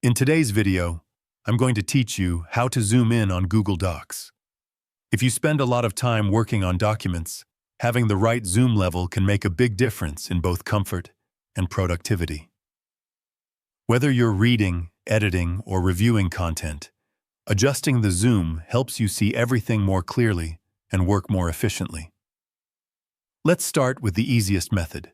In today's video, I'm going to teach you how to zoom in on Google Docs. If you spend a lot of time working on documents, having the right zoom level can make a big difference in both comfort and productivity. Whether you're reading, editing, or reviewing content, adjusting the zoom helps you see everything more clearly and work more efficiently. Let's start with the easiest method.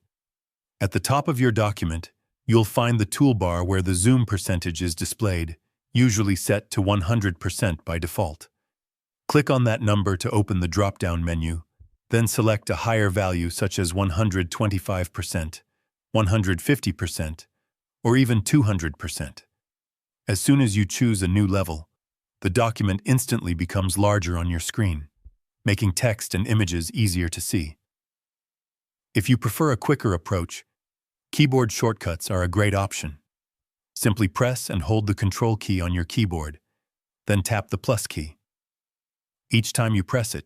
At the top of your document, you'll find the toolbar where the zoom percentage is displayed, usually set to 100% by default. Click on that number to open the drop-down menu, then select a higher value such as 125%, 150%, or even 200%. As soon as you choose a new level, the document instantly becomes larger on your screen, making text and images easier to see. If you prefer a quicker approach, keyboard shortcuts are a great option. Simply press and hold the Control key on your keyboard, then tap the plus key. Each time you press it,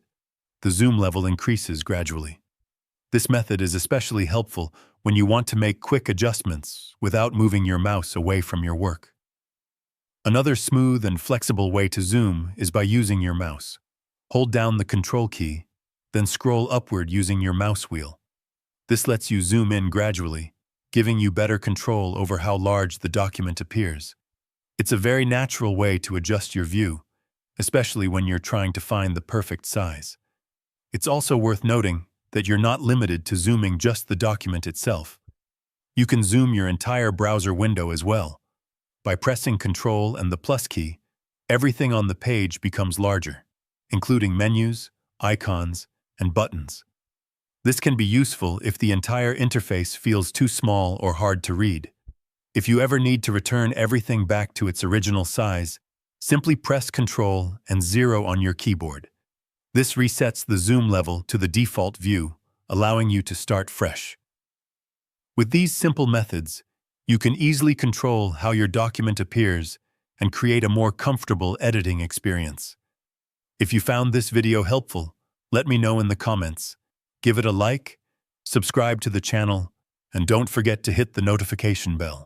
the zoom level increases gradually. This method is especially helpful when you want to make quick adjustments without moving your mouse away from your work. Another smooth and flexible way to zoom is by using your mouse. Hold down the Control key, then scroll upward using your mouse wheel. This lets you zoom in gradually, giving you better control over how large the document appears. It's a very natural way to adjust your view, especially when you're trying to find the perfect size. It's also worth noting that you're not limited to zooming just the document itself. You can zoom your entire browser window as well. By pressing Control and the plus key, everything on the page becomes larger, including menus, icons, and buttons. This can be useful if the entire interface feels too small or hard to read. If you ever need to return everything back to its original size, simply press Ctrl and 0 on your keyboard. This resets the zoom level to the default view, allowing you to start fresh. With these simple methods, you can easily control how your document appears and create a more comfortable editing experience. If you found this video helpful, let me know in the comments. Give it a like, subscribe to the channel, and don't forget to hit the notification bell.